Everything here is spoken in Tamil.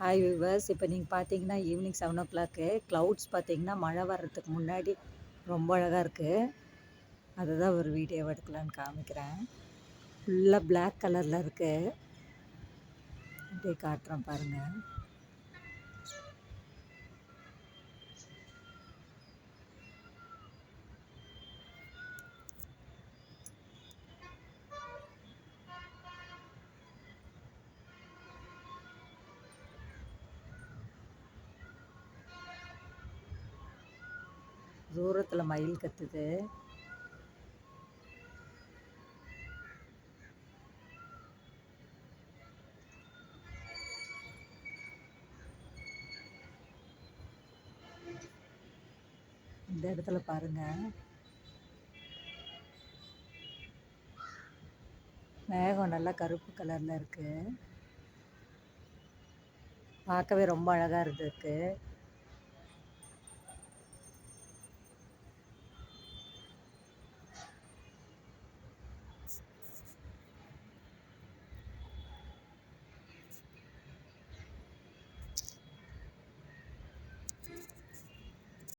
ஹாய் விவர்ஸ், இப்போ நீங்கள் பார்த்தீங்கன்னா ஈவினிங் 7 o'clock. க்ளவுட்ஸ் பார்த்தீங்கன்னா மழை வர்றதுக்கு முன்னாடி ரொம்ப அழகாக இருக்குது. அதுதான் ஒரு வீடியோ எடுக்கலான்னு காமிக்கிறேன். ஃபுல்லாக பிளாக் கலரில் இருக்குது. அப்படியே காட்டுறேன் பாருங்கள். தூரத்தில் மயில் கத்துது. இந்த இடத்துல பாருங்க, மேகம் நல்லா கருப்பு கலரில் இருக்குது. பார்க்கவே ரொம்ப அழகாக இருக்குது.